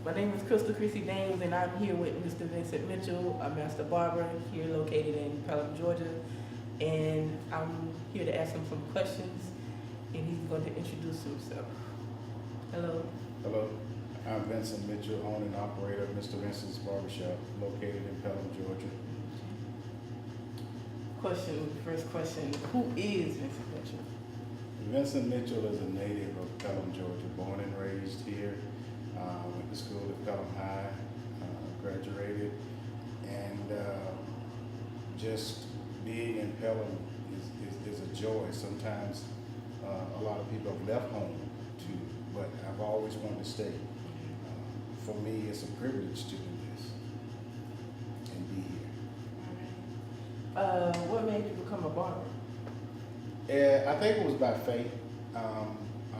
My name is Crystal Chrissy Dames, and I'm here with Mr. Vincent Mitchell, a master barber here located in Pelham, Georgia. And I'm here to ask him some questions, and he's going to introduce himself. Hello. Hello, I'm Vincent Mitchell, owner and operator of Mr. Vincent's Barbershop, located in Pelham, Georgia. First question, who is Vincent Mitchell? Vincent Mitchell is a native of Pelham, Georgia, born and raised here. Went to school at Pelham High, graduated, and just being in Pelham is a joy. Sometimes a lot of people have left home too, but I've always wanted to stay. For me, it's a privilege to do this and be here. What made you become a barber? I think it was by fate.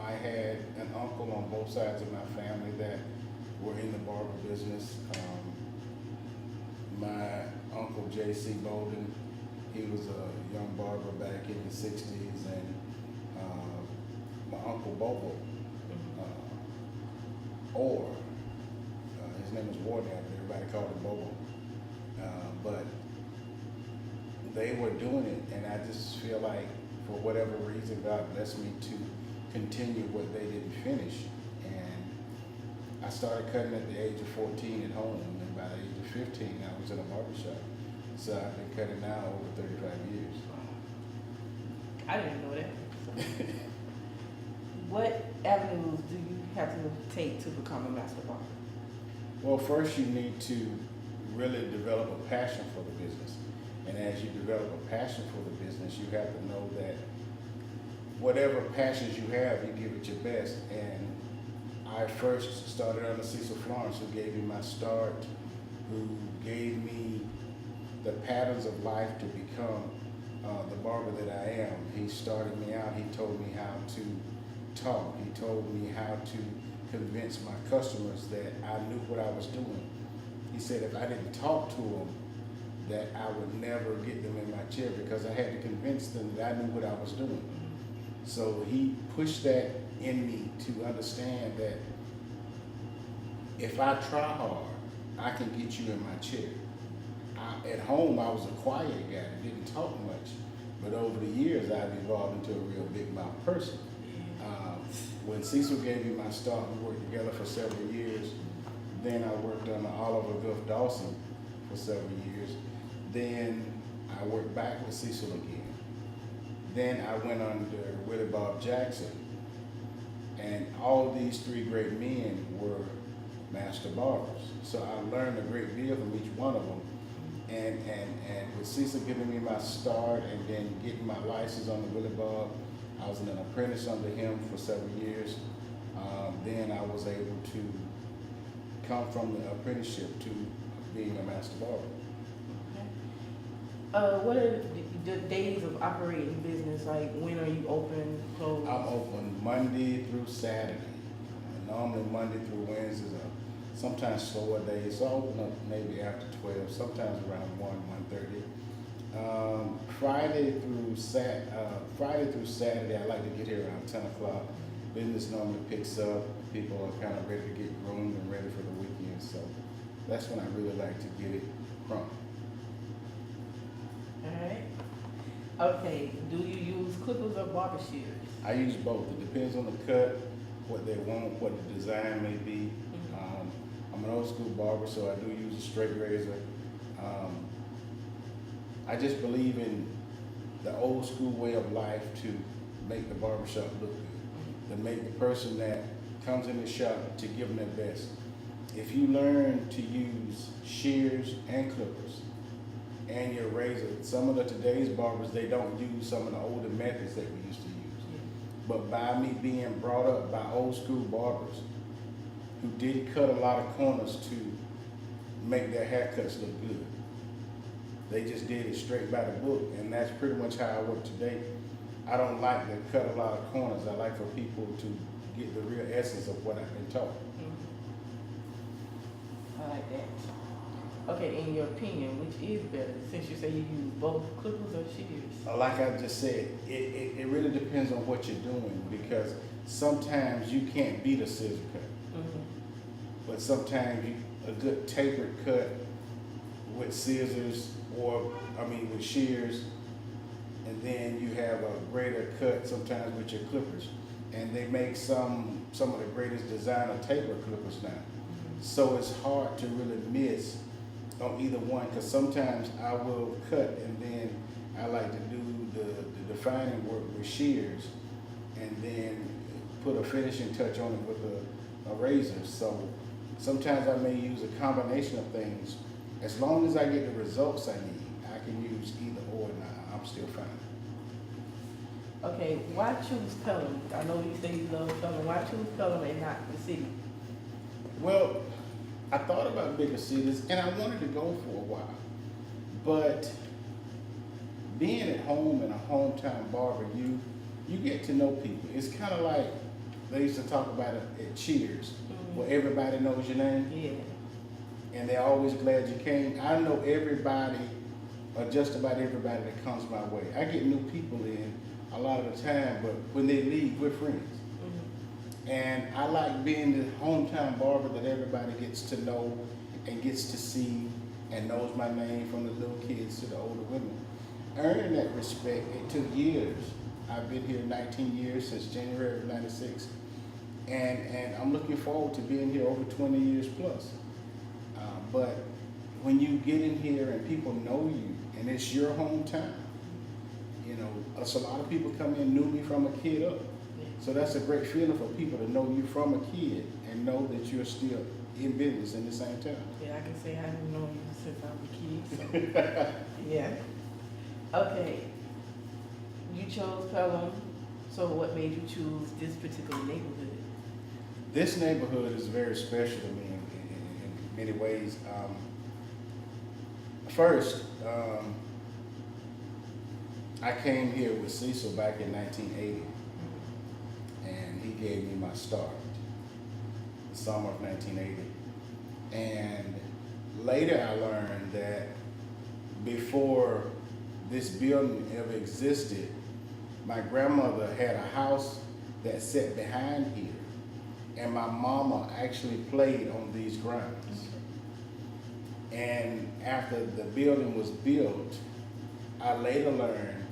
I had an uncle on both sides of my family that were in the barber business. My uncle J.C. Bolden, he was a young barber back in the 60s, and my uncle Bobo, his name was Wardell, but everybody called him Bobo. But they were doing it, and I just feel like, for whatever reason, God blessed me to continue what they didn't finish. And I started cutting at the age of 14 at home, and by the age of 15, I was in a barbershop. So I've been cutting now over 35 years. I didn't know that. What avenues do you have to take to become a master barber? Well, first you need to really develop a passion for the business. And as you develop a passion for the business, you have to know that whatever passions you have, you give it your best. And I first started under Cecil Florence, who gave me my start, who gave me the patterns of life to become the barber that I am. He started me out. He told me how to talk. He told me how to convince my customers that I knew what I was doing. He said if I didn't talk to them, that I would never get them in my chair, because I had to convince them that I knew what I was doing. So he pushed that in me to understand that if I try hard, I can get you in my chair. At home, I was a quiet guy, didn't talk much, but over the years, I've evolved into a real big mouth person. When Cecil gave me my start, we worked together for several years. Then I worked under Oliver Guff Dawson for several years. Then I worked back with Cecil again. Then I went under Willie Bob Jackson. And all these three great men were master barbers. So I learned a great deal from each one of them. And with Cecil giving me my start and then getting my license under Willie Bob, I was an apprentice under him for several years. Then I was able to come from the apprenticeship to being a master barber. What are the days of operating business? Like, when are you open, closed? I'm open Monday through Saturday. Normally Monday through Wednesdays are sometimes slower days. So I open up maybe after 12, sometimes around 1:30. Friday through Saturday, I like to get here around 10 o'clock. Business normally picks up. People are kind of ready to get groomed and ready for the weekend. So that's when I really like to get it from. Alright. Okay, do you use clippers or barber shears? I use both. It depends on the cut, what they want, what the design may be. I'm an old school barber, so I do use a straight razor. I just believe in the old school way of life to make the barbershop look good, to make the person that comes in the shop to give them their best. If you learn to use shears and clippers and your razor, some of today's barbers, they don't use some of the older methods that we used to use. But by me being brought up by old school barbers who did cut a lot of corners to make their haircuts look good, they just did it straight by the book, and that's pretty much how I work today. I don't like to cut a lot of corners. I like for people to get the real essence of what I've been taught. I like that. Okay, in your opinion, which is better? Since you say you use both clippers or shears? Like I just said, it really depends on what you're doing, because sometimes you can't beat a scissor cut. But but sometimes a good tapered cut with scissors with shears, and then you have a greater cut sometimes with your clippers. And they make some of the greatest designer taper clippers now. So it's hard to really miss on either one, because sometimes I will cut and then I like to do the defining work with shears and then put a finishing touch on it with a razor. So sometimes I may use a combination of things. As long as I get the results I need, I can use either or, and I'm still fine. Okay, why choose Pelham? I know you say you love Pelham. Why choose Pelham and not the city? Well, I thought about bigger cities, and I wanted to go for a while. But being at home in a hometown barber, you get to know people. It's kind of like they used to talk about it at Cheers, where everybody knows your name. Yeah. And they're always glad you came. I know everybody, or just about everybody that comes my way. I get new people in a lot of the time, but when they leave, we're friends. And I like being the hometown barber that everybody gets to know and gets to see and knows my name, from the little kids to the older women. Earning that respect, it took years. I've been here 19 years, since January of '96. And I'm looking forward to being here over 20 years plus. But when you get in here and people know you, and it's your hometown, you know, a lot of people come in, knew me from a kid up. So that's a great feeling for people to know you from a kid and know that you're still in business in the same town. Yeah, I can say I've known you since I was a kid. So. Yeah. Okay. You chose Pelham. So what made you choose this particular neighborhood? This neighborhood is very special to me in many ways. First, I came here with Cecil back in 1980, and he gave me my start, the summer of 1980. And later I learned that before this building ever existed, my grandmother had a house that sat behind here, and my mama actually played on these grounds. And after the building was built, I later learned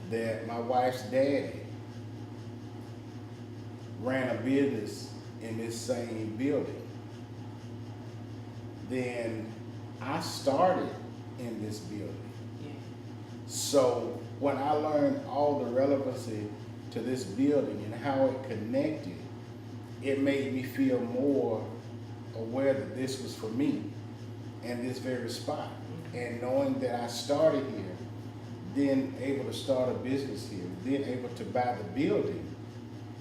that my wife's daddy ran a business in this same building. Then I started in this building. Yeah. So when I learned all the relevancy to this building and how it connected, it made me feel more aware that this was for me and this very spot. And knowing that I started here, then able to start a business here, then able to buy the building,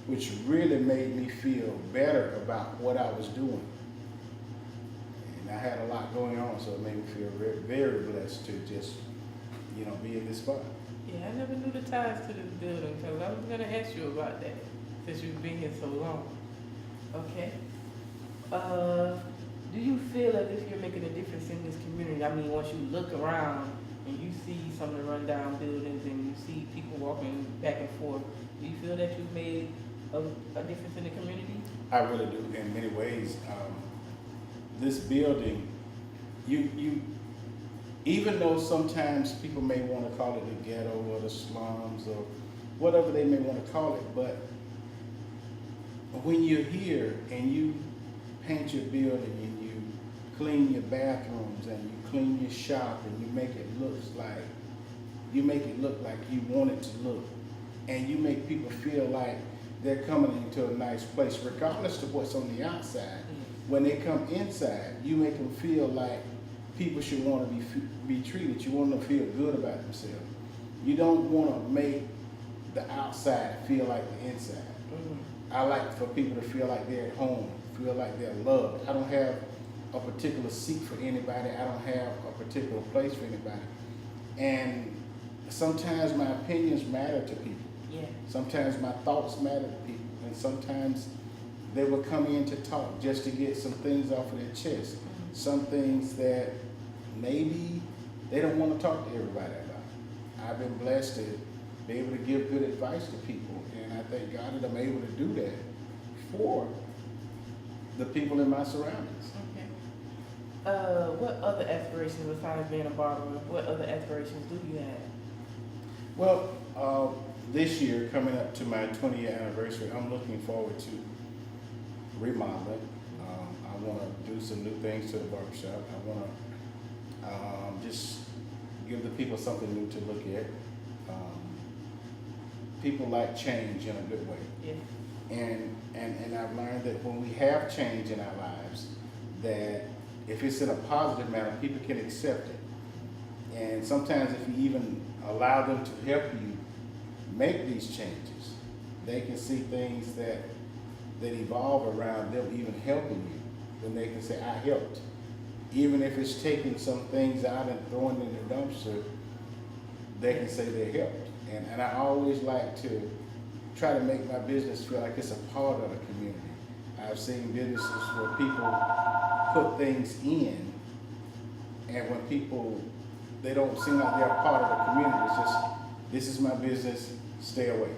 which really made me feel better about what I was doing. And I had a lot going on, so it made me feel very, very blessed to just, you know, be in this spot. Yeah, I never knew the ties to this building, because I was going to ask you about that, since you've been here so long. Okay. Do you feel as if you're making a difference in this community? I mean, once you look around and you see some of the rundown buildings and you see people walking back and forth, do you feel that you've made a difference in the community? I really do, in many ways. This building, you even though sometimes people may want to call it the ghetto or the slums or whatever they may want to call it, but when you're here and you paint your building and you clean your bathrooms and you clean your shop and you make it look like you want it to look, and you make people feel like they're coming into a nice place, regardless of what's on the outside. When they come inside, you make them feel like people should want to be treated. You want them to feel good about themselves. You don't want to make the outside feel like the inside. I like for people to feel like they're at home, feel like they're loved. I don't have a particular seat for anybody. I don't have a particular place for anybody. And sometimes my opinions matter to people. Yeah. Sometimes my thoughts matter to people. And sometimes they will come in to talk just to get some things off of their chest. Some things that maybe they don't want to talk to everybody about. I've been blessed to be able to give good advice to people. And I thank God that I'm able to do that for the people in my surroundings. Okay. What other aspirations besides being a barber? What other aspirations do you have? Well, this year, coming up to my 20th anniversary, I'm looking forward to remodeling. I want to do some new things to the barbershop. I want to just give the people something new to look at. People like change in a good way. Yeah. And I've learned that when we have change in our lives, that if it's in a positive manner, people can accept it. And sometimes if you even allow them to help you make these changes, they can see things that evolve around them even helping you. Then they can say, I helped. Even if it's taking some things out and throwing in the dumpster, they can say they helped. And I always like to try to make my business feel like it's a part of the community. I've seen businesses where people put things in, and when people, they don't seem like they're a part of the community. It's just, this is my business, stay away.